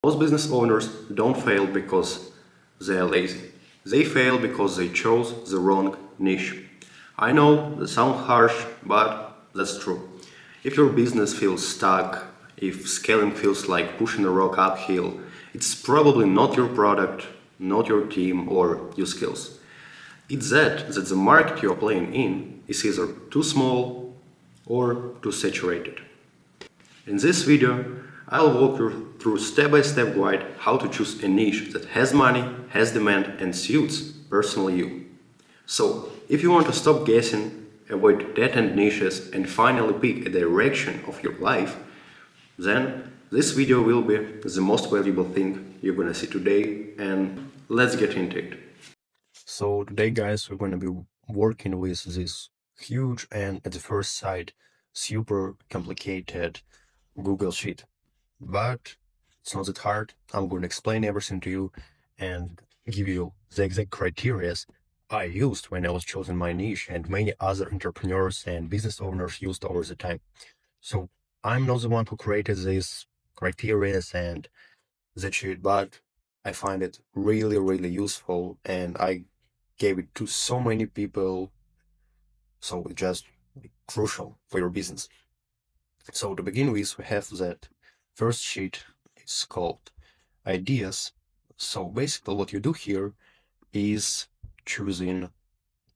Most business owners don't fail because they are lazy. They fail because they chose the wrong niche. I know that sounds harsh, but that's true. If your business feels stuck, if scaling feels like pushing a rock uphill, it's probably not your product, not your team, or your skills. It's that the market you're playing in is either too small or too saturated. In this video, I'll walk you through step-by-step guide how to choose a niche that has money, has demand, and suits personally you. So, if you want to stop guessing, avoid dead-end niches, and finally pick a direction of your life, then this video will be the most valuable thing you're gonna see today, and let's get into it. So today, guys, we're gonna be working with this huge and at the first sight super complicated Google Sheet. But it's not that hard. I'm going to explain everything to you and give you the exact criteria I used when I was choosing my niche and many other entrepreneurs and business owners used over the time. So I'm not the one who created these criteria and the sheet, but I find it really, really useful and I gave it to so many people. So it's just crucial for your business. So to begin with, we have that first sheet. It's called ideas. So basically what you do here is choosing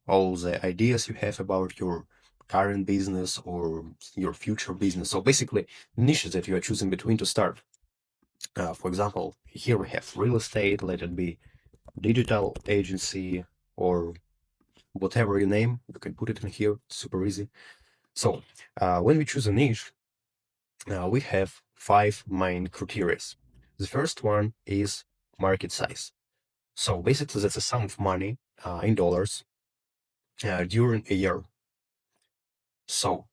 all the ideas you have about your current business or your future business. So basically niches that you are choosing between to start. For example, here we have real estate, let it be digital agency or whatever you name, you can put it in here, super easy. So when we choose a niche, we have five main criteria. The first one is market size. So basically, that's a sum of money in dollars during a year. So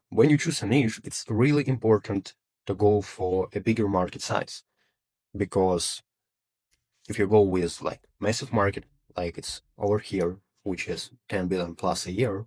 when you choose a niche, it's really important to go for a bigger market size because if you go with like massive market, like it's over here, which is 10 billion plus a year,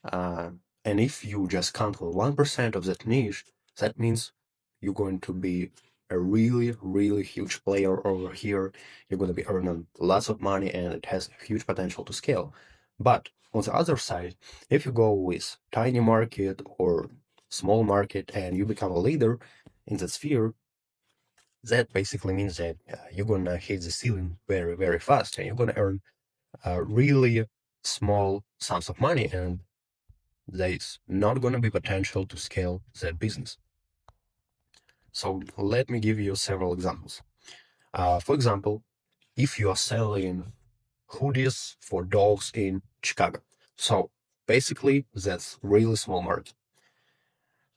uh, and if you just count for 1% of that niche, that means you're going to be a really, really huge player over here. You're going to be earning lots of money and it has huge potential to scale. But on the other side, if you go with tiny market or small market and you become a leader in that sphere, that basically means that you're going to hit the ceiling very, very fast and you're going to earn really small sums of money and there's not going to be potential to scale that business. So let me give you several examples. For example, if you are selling hoodies for dogs in Chicago, so basically that's really small market.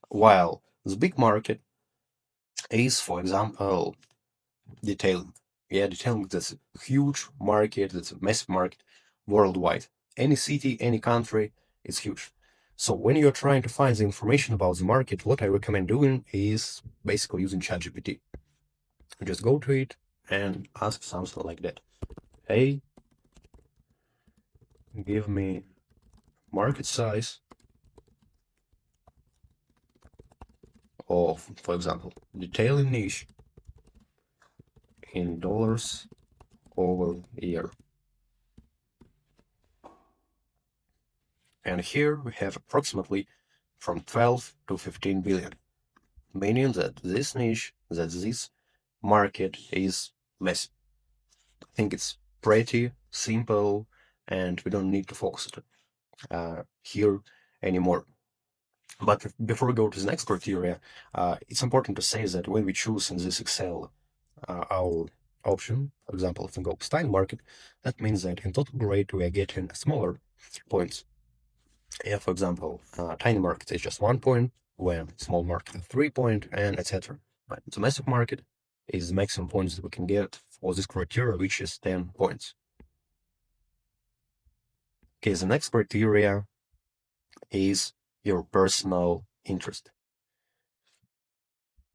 While the big market is, for example, detailing. Yeah, detailing, that's a huge market, that's a massive market worldwide. Any city, any country, it's huge. So when you're trying to find the information about the market, what I recommend doing is basically using ChatGPT. Just go to it and ask something like that. Hey, give me market size of, for example, detailing niche in dollars over a year. And here we have approximately from 12 to 15 billion, meaning that this niche, that this market is less. I think it's pretty simple and we don't need to focus it here anymore. But before we go to the next criteria, it's important to say that when we choose in this Excel our option, for example, if we go style market, that means that in total grade we are getting smaller points. Yeah, for example, tiny market is just 1 point, when small market is 3 point, and etc. But the massive market is the maximum points that we can get for this criteria, which is 10 points. Okay, the next criteria is your personal interest.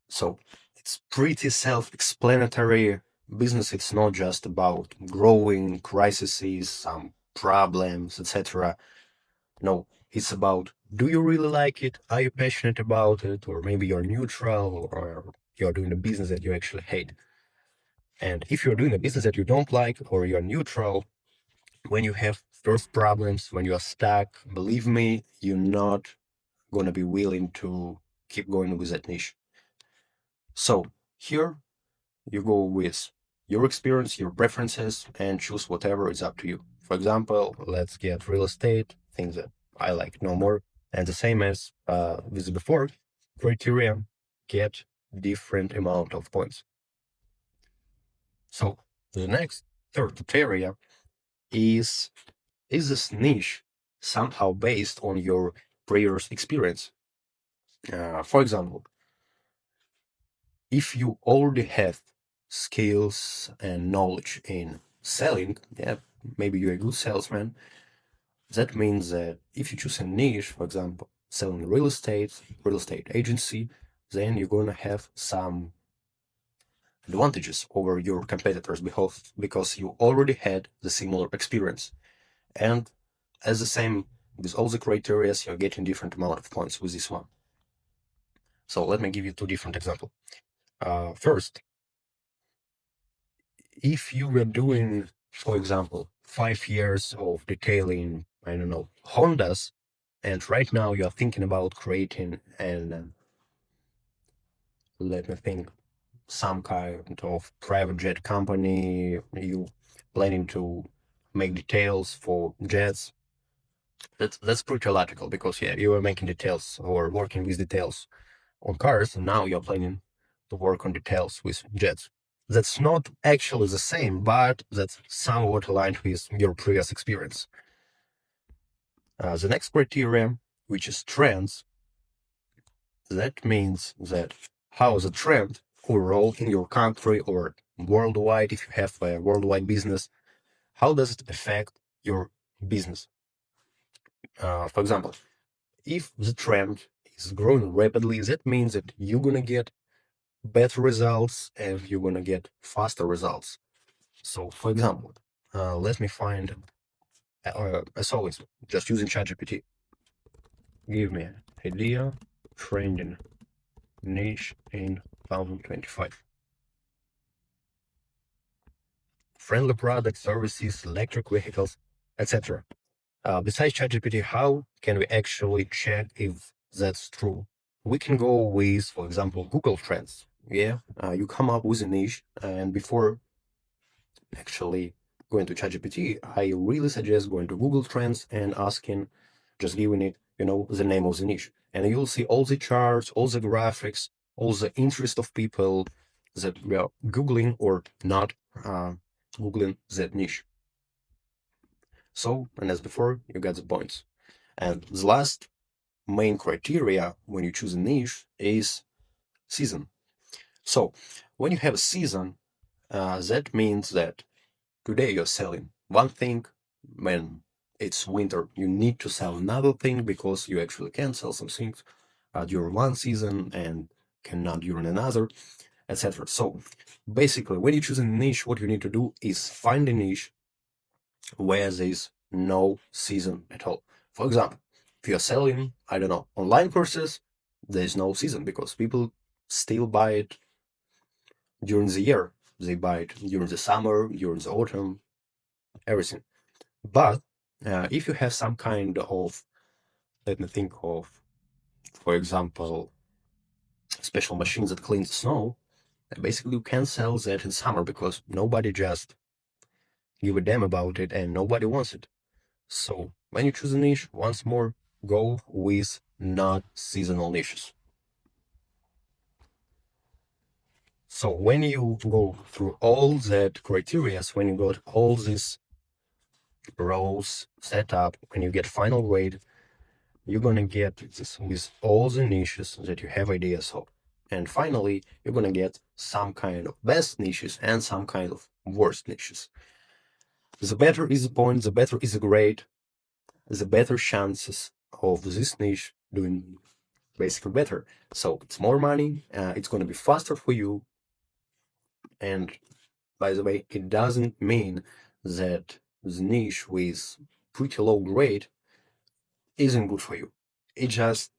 So it's pretty self-explanatory. Business, it's not just about growing, crises, some problems, etc. No, it's about, do you really like it? Are you passionate about it? Or maybe you're neutral, or you're doing a business that you actually hate. And if you're doing a business that you don't like or you're neutral, when you have first problems, when you are stuck, believe me, you're not going to be willing to keep going with that niche. So here you go with your experience, your preferences, and choose whatever is up to you. For example, let's get real estate, things that I like no more. And the same as with before, criteria get different amount of points. So the next third criteria is this niche somehow based on your previous experience? For example, if you already have skills and knowledge in selling, yeah, maybe you're a good salesman. That means that if you choose a niche, for example, selling real estate agency, then you're going to have some advantages over your competitors because you already had the similar experience. And as the same with all the criteria, you're getting different amount of points with this one. So let me give you two different examples. First, if you were doing, for example, 5 years of detailing, I don't know, Hondas, and right now you're thinking about creating an, let me think, some kind of private jet company, you planning to make details for jets, that's pretty logical because yeah, you were making details or working with details on cars, and now you're planning to work on details with jets. That's not actually the same, but that's somewhat aligned with your previous experience. The next criteria, which is trends, that means that how the trend overall in your country or worldwide, if you have a worldwide business, how does it affect your business? For example, if the trend is growing rapidly, that means that you're gonna get better results and you're gonna get faster results. So, for example, let me find, as always, just using ChatGPT. Give me an idea, trending niche in 2025. Friendly products, services, electric vehicles, etc. Besides ChatGPT, how can we actually check if that's true? We can go with, for example, Google Trends. Yeah, you come up with a niche, and before actually going to ChatGPT, I really suggest going to Google Trends and asking, just giving it, the name of the niche. And you'll see all the charts, all the graphics, all the interest of people that we are Googling or not Googling that niche. So, and as before, you get the points. And the last main criteria when you choose a niche is season. So, when you have a season, that means that today you're selling one thing. When it's winter, you need to sell another thing because you actually can sell some things during one season and cannot during another, etc. So basically, when you choose a niche, what you need to do is find a niche where there's no season at all. For example, if you're selling, I don't know, online courses, there's no season because people still buy it during the year. They buy it during the summer, during the autumn, everything. But if you have some kind of, let me think of, for example, special machines that clean the snow, basically you can sell that in summer because nobody just give a damn about it and nobody wants it. So when you choose a niche, once more, go with not seasonal niches. So when you go through all that criteria, when you got all these rows set up, when you get final grade, you're gonna get this with all the niches that you have ideas of. And finally, you're gonna get some kind of best niches and some kind of worst niches. The better is the point, the better is the grade, the better chances of this niche doing basically better. So it's more money, it's gonna be faster for you. And by the way, it doesn't mean that the niche with pretty low grade isn't good for you.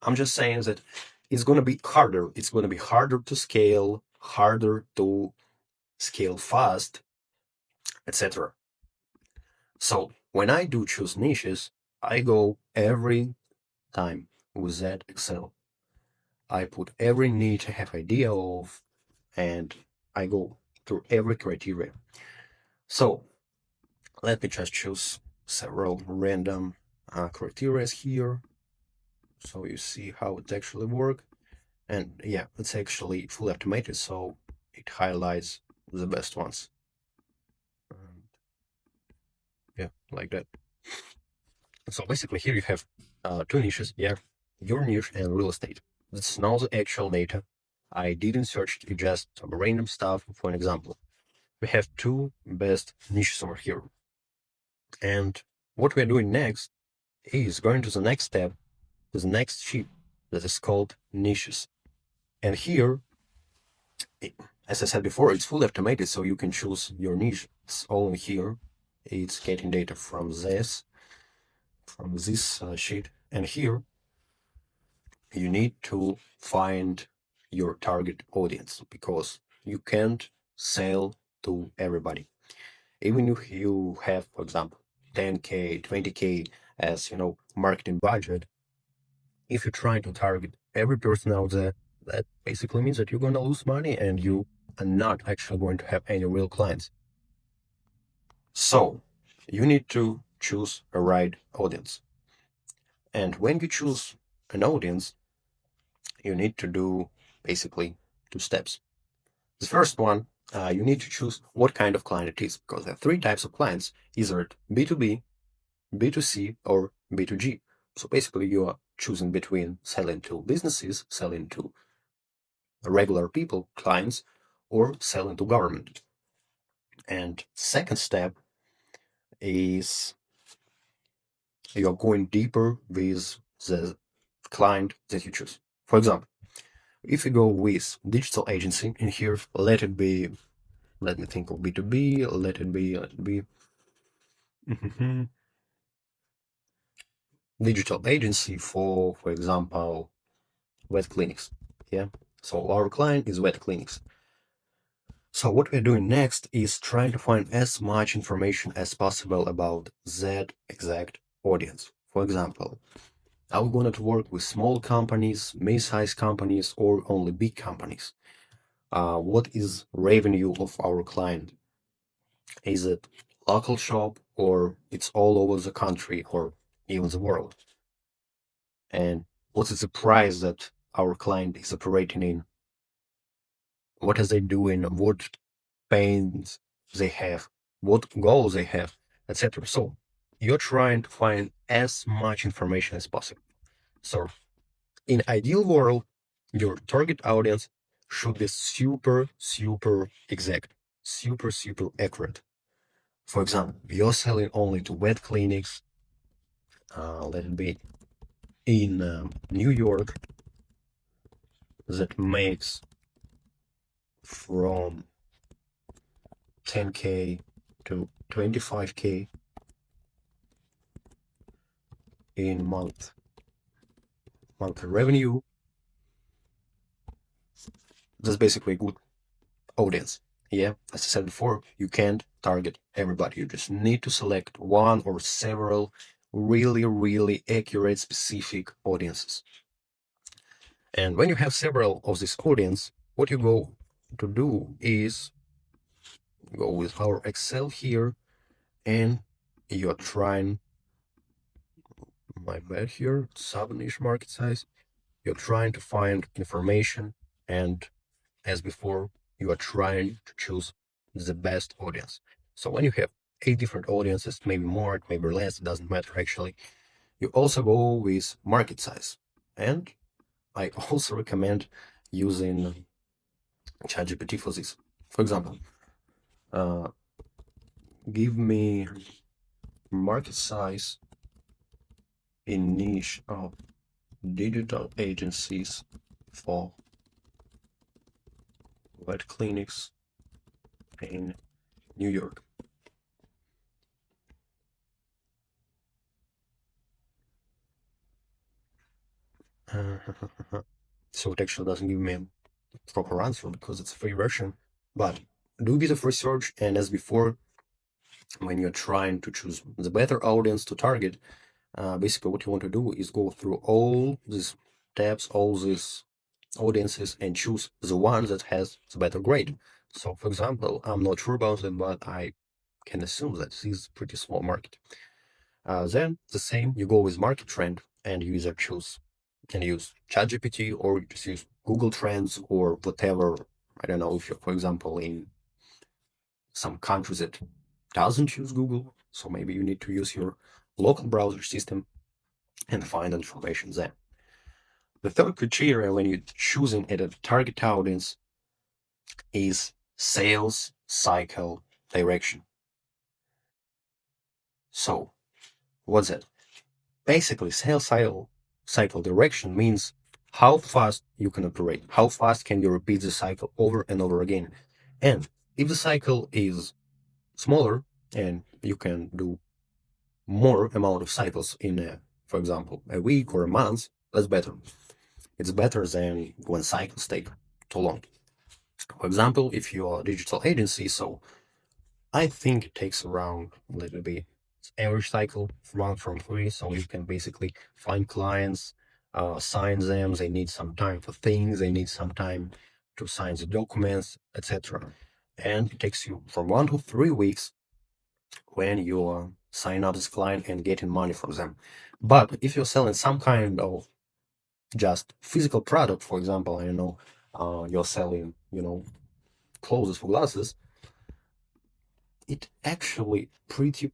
I'm just saying that it's going to be harder. It's going to be harder to scale, harder to scale fast, etc. So when I do choose niches, I go every time with that Excel. I put every niche I have idea of, and I go through every criteria. So let me just choose several random criteria here, so you see how it actually works. And yeah, it's actually fully automated, so it highlights the best ones. And yeah, like that. So basically here you have two niches. Yeah, your niche and real estate. That's not the actual data. I didn't search just some random stuff. For an example, we have two best niches over here. And what we're doing next is going to the next step, to the next sheet that is called niches. And here, as I said before, it's fully automated, so you can choose your niche. It's all in here. It's getting data from this sheet. And here, you need to find your target audience because you can't sell to everybody. Even if you have, for example, 10K, 20K as marketing budget, if you're trying to target every person out there, that basically means that you're going to lose money and you are not actually going to have any real clients. So you need to choose a right audience. And when you choose an audience, you need to do basically two steps. The first one, you need to choose what kind of client it is, because there are three types of clients, either B2B, B2C, or B2G. So basically, you are choosing between selling to businesses, selling to regular people, clients, or selling to government. And second step is you're going deeper with the client that you choose. For example, if you go with digital agency in here, let it be, let me think of B2B, let it be digital agency for example, vet clinics. Yeah. So our client is vet clinics. So what we're doing next is trying to find as much information as possible about that exact audience. For example, are we going to work with small companies, mid-sized companies, or only big companies? What is revenue of our client? Is it local shop or it's all over the country or even the world? And what is the price that our client is operating in? What are they doing? What pains they have? What goals they have, etc. So you're trying to find as much information as possible. So in ideal world, your target audience should be super, super exact, super, super accurate. For example, you're selling only to vet clinics, let it be in New York, that makes from 10K to 25K in monthly revenue. That's basically a good audience. Yeah, as I said before, you can't target everybody. You just need to select one or several really, really accurate, specific audiences. And when you have several of this audience, what you go to do is go with our Excel here, and you're trying, my bad here, sub niche market size. You're trying to find information, and as before, you are trying to choose the best audience. So when you have 8 different audiences, maybe more, maybe less, it doesn't matter actually. You also go with market size. And I also recommend using ChatGPT for this. For example, uh, give me market size in niche of digital agencies for vet clinics in New York. so it actually doesn't give me a proper answer because it's a free version. But do a bit of research, and as before, when you're trying to choose the better audience to target, basically what you want to do is go through all these tabs, all these audiences, and choose the one that has the better grade. So, for example, I'm not sure about it, but I can assume that this is a pretty small market. Then the same, you go with market trend and you either choose can use ChatGPT or you just use Google Trends or whatever. I don't know if you're, for example, in some countries that doesn't use Google, so maybe you need to use your local browser system and find information there. The third criteria when you're choosing a target audience is sales cycle direction. So, what's that? Basically, sales cycle direction means how fast you can operate, how fast can you repeat the cycle over and over again. And if the cycle is smaller and you can do more amount of cycles in, for example, a week or a month, that's better. It's better than when cycles take too long. For example, if you're a digital agency, so I think it takes around a little bit average cycle one from three. So you can basically find clients, sign them. They need some time for things. They need some time to sign the documents, etc. And it takes you from 1 to 3 weeks when you sign up this client and getting money from them. But if you're selling some kind of just physical product, for example, I don't know, you're selling, clothes for glasses, it actually pretty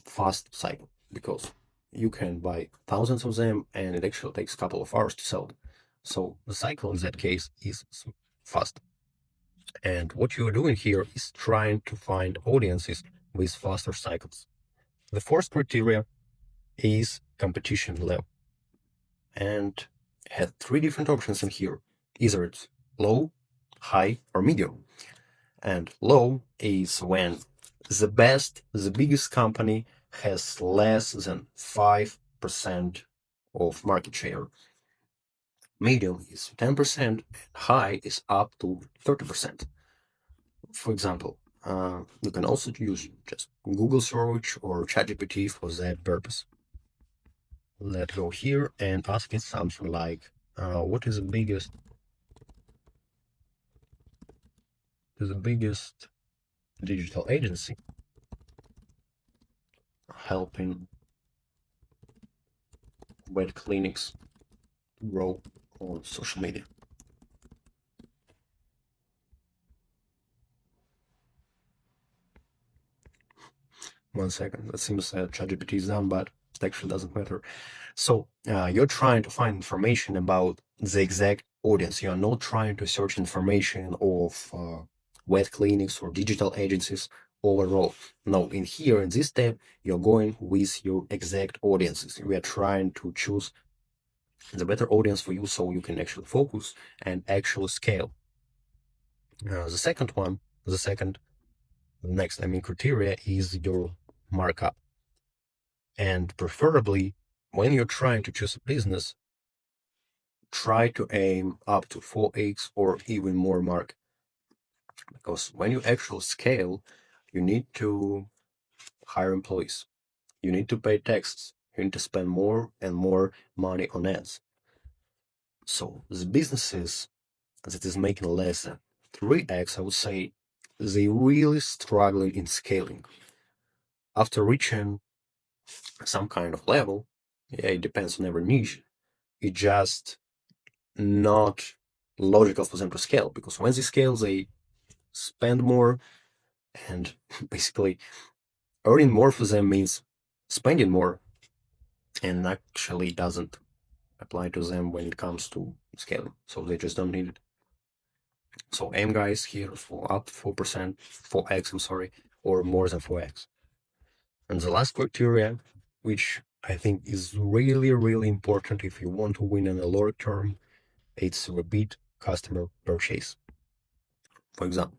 fast cycle because you can buy thousands of them and it actually takes a couple of hours to sell them. So the cycle in that case is fast. And what you're doing here is trying to find audiences with faster cycles. The fourth criteria is competition level. And had three different options in here. Either it's low, high, or medium. And low is when the biggest company has less than 5% of market share. Medium is 10%, and high is up to 30%. For example, you can also use just Google search or ChatGPT for that purpose. Let's go here and ask it something like, what is the biggest digital agency helping vet clinics grow on social media? One second, that seems ChatGPT is down, but it actually doesn't matter. So you're trying to find information about the exact audience. You're not trying to search information of vet clinics or digital agencies overall. No, in here, in this step, you're going with your exact audiences. We are trying to choose the better audience for you so you can actually focus and actually scale. The next, criteria is your markup. And preferably, when you're trying to choose a business, try to aim up to 4x or even more mark. Because when you actually scale, you need to hire employees. You need to pay taxes. You need to spend more and more money on ads. So the businesses that is making less than 3x, I would say, they really struggling in scaling. After reaching some kind of level, yeah, it depends on every niche, it just not logical for them to scale because when they scale, they spend more, and basically earning more for them means spending more, and actually doesn't apply to them when it comes to scaling. So they just don't need it. So aim guys here for up to 4%, 4x, I'm sorry, or more than 4x. And the last criteria, which I think is really important if you want to win in the long term, it's repeat customer purchase. For example,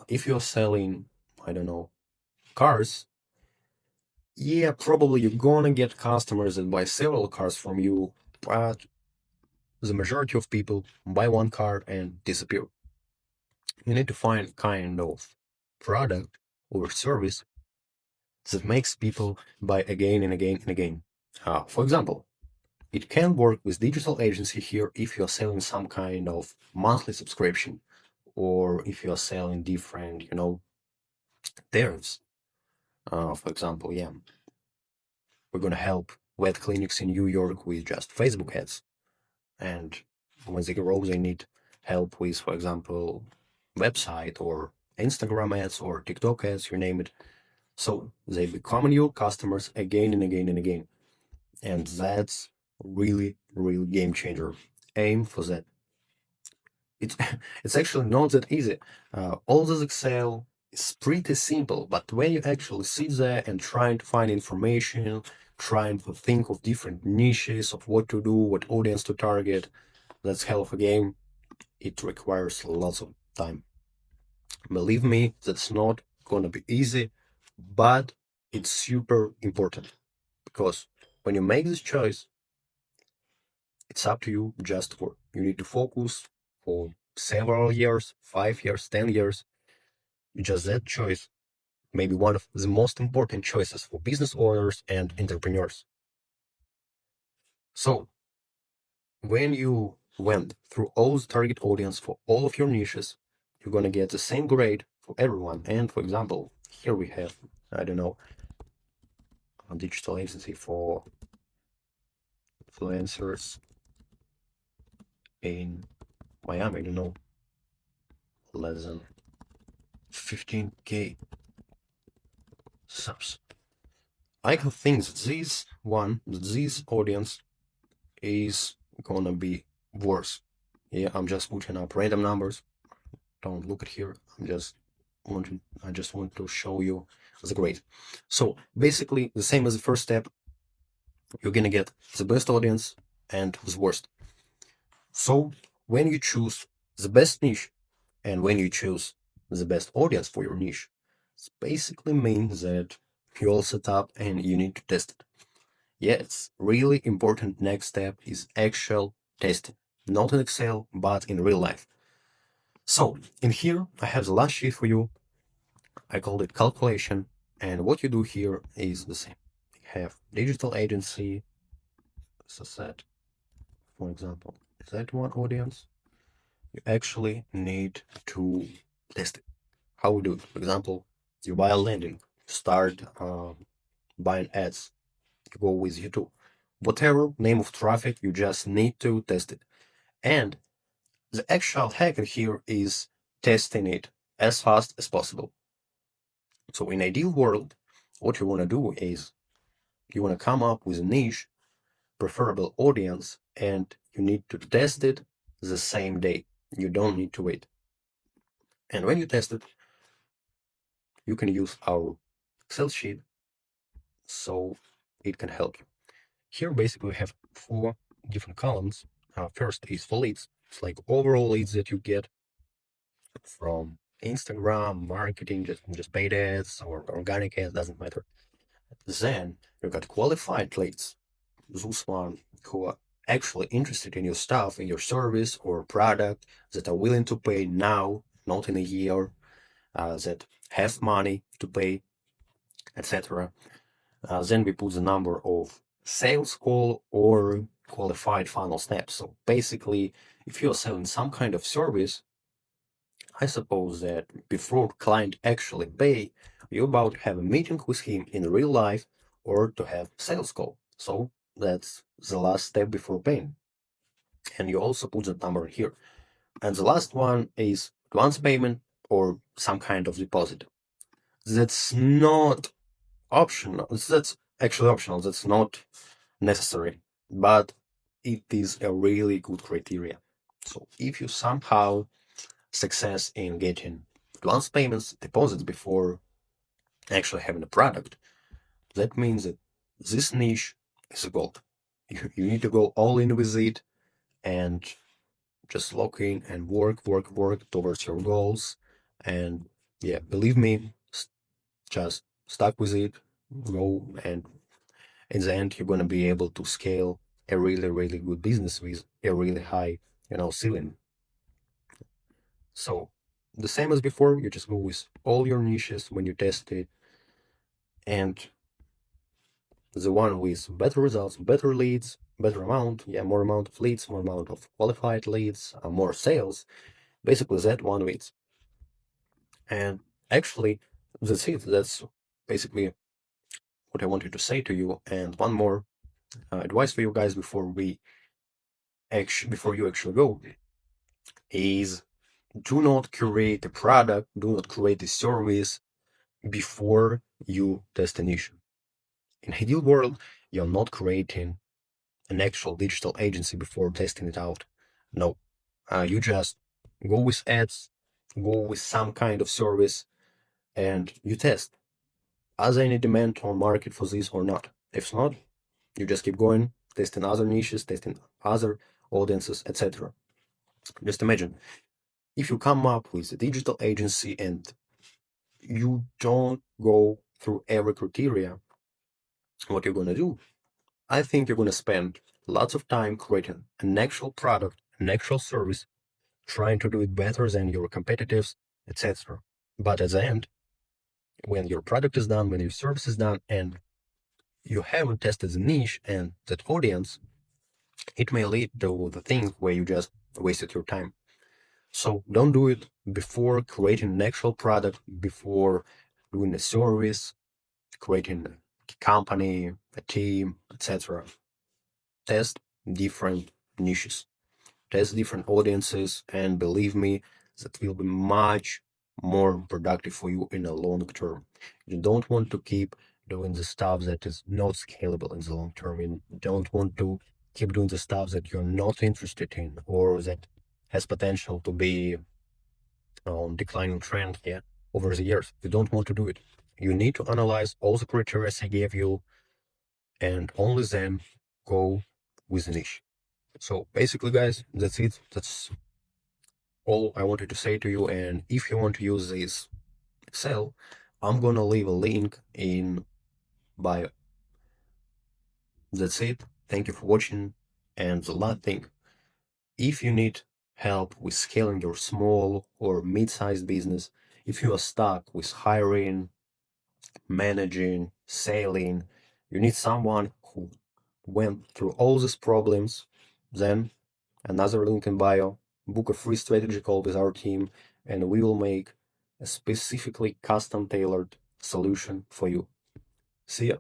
if you're selling, I don't know, cars, yeah, probably you're gonna get customers that buy several cars from you, but the majority of people buy one card and disappear. You need to find kind of product or service that makes people buy again and again and again. For example, it can work with digital agency here if you're selling some kind of monthly subscription or if you're selling different, tariffs. For example, yeah, we're gonna help vet clinics in New York with just Facebook ads. And when they grow, they need help with, for example, website or Instagram ads or TikTok ads, you name it. So they become new customers again and again and again. And that's really, really game changer. Aim for that. It's it's actually not that easy. All this Excel is pretty simple, but when you actually sit there and trying to find information, trying to think of different niches of what to do, what audience to target, that's hell of a game. It requires lots of time. Believe me, that's not gonna be easy, but it's super important because when you make this choice, it's up to you just for you need to focus for several years, 5 years, 10 years. Just that choice may be one of the most important choices for business owners and entrepreneurs. So when you went through all the target audience for all of your niches, you're gonna get the same grade for everyone. And for example, here we have, I don't know, a digital agency for influencers in Miami, I don't know, less than 15K subs. I can think that this audience is gonna be worse. Yeah, I'm just putting up random numbers. Don't look at here. I just want to show you the grade. So basically the same as the first step, you're gonna get the best audience and the worst. So when you choose the best niche and when you choose the best audience for your niche, it basically means that you all set up and you need to test it. Yes, really important next step is actual testing, not in Excel, but in real life. So in here, I have the last sheet for you. I called it calculation. And what you do here is the same. You have digital agency, as I said, for example, that one audience. You actually need to test it. How we do it? For example, you buy a landing, start buying ads, you go with YouTube. Whatever name of traffic, you just need to test it. And the actual hack here is testing it as fast as possible. So in ideal world, what you want to do is you want to come up with a niche, preferable audience, and you need to test it the same day. You don't need to wait. And when you test it, you can use our Excel sheet so it can help you. Here basically we have four different columns. First is for leads. It's like overall leads that you get from Instagram, marketing, just paid ads or organic ads, doesn't matter. Then you got qualified leads, those one who are actually interested in your stuff, in your service or product, that are willing to pay now, not in a year, that have money to pay, etc. Then we put the number of sales call or qualified funnel steps. So basically, if you're selling some kind of service, I suppose that before client actually pay, you're about to have a meeting with him in real life or to have sales call. So that's the last step before paying. And you also put the number here. And the last one is advance payment or some kind of deposit. That's not optional. That's actually optional. That's not necessary, but it is a really good criteria. So if you somehow success in getting advance payments, deposits before actually having a product, that means that this niche is a gold. You need to go all in with it and just lock in and work towards your goals. And yeah, believe me, just stuck with it, go, and in the end, you're going to be able to scale a really, really good business with a really high, ceiling. So the same as before, you just go with all your niches when you test it, and the one with better results, better leads, better amount, more amount of leads, more amount of qualified leads, more sales. Basically, that one wins. And actually, that's it. That's basically what I wanted to say to you. And one more advice for you guys before you actually go is do not create a product, do not create a service before you test an issue. In ideal world, you're not creating an actual digital agency before testing it out. No, you just go with ads, go with some kind of service, and you test. Is there any demand on market for this or not? If not, you just keep going, testing other niches, testing other audiences, etc. Just imagine if you come up with a digital agency and you don't go through every criteria, what you're gonna do? I think you're gonna spend lots of time creating an actual product, an actual service, trying to do it better than your competitors, etc. But at the end, when your product is done, when your service is done, and you haven't tested the niche and that audience, it may lead to the thing where you just wasted your time. So don't do it before creating an actual product, before doing a service, creating a company, a team, etc. Test different niches, test different audiences, and believe me, that will be much more productive for you in the long term. You don't want to keep doing the stuff that is not scalable in the long term. You don't want to keep doing the stuff that you're not interested in or that has potential to be on declining trend, over the years. You don't want to do it. You need to analyze all the criteria I gave you and only then go with the niche. So basically, guys, that's it. That's all I wanted to say to you. And if you want to use this Excel, I'm gonna leave a link in bio. That's it. Thank you for watching. And the last thing, if you need help with scaling your small or mid-sized business, if you are stuck with hiring, managing, selling, you need someone who went through all these problems, then another link in bio, book a free strategy call with our team, and we will make a specifically custom tailored solution for you. See ya.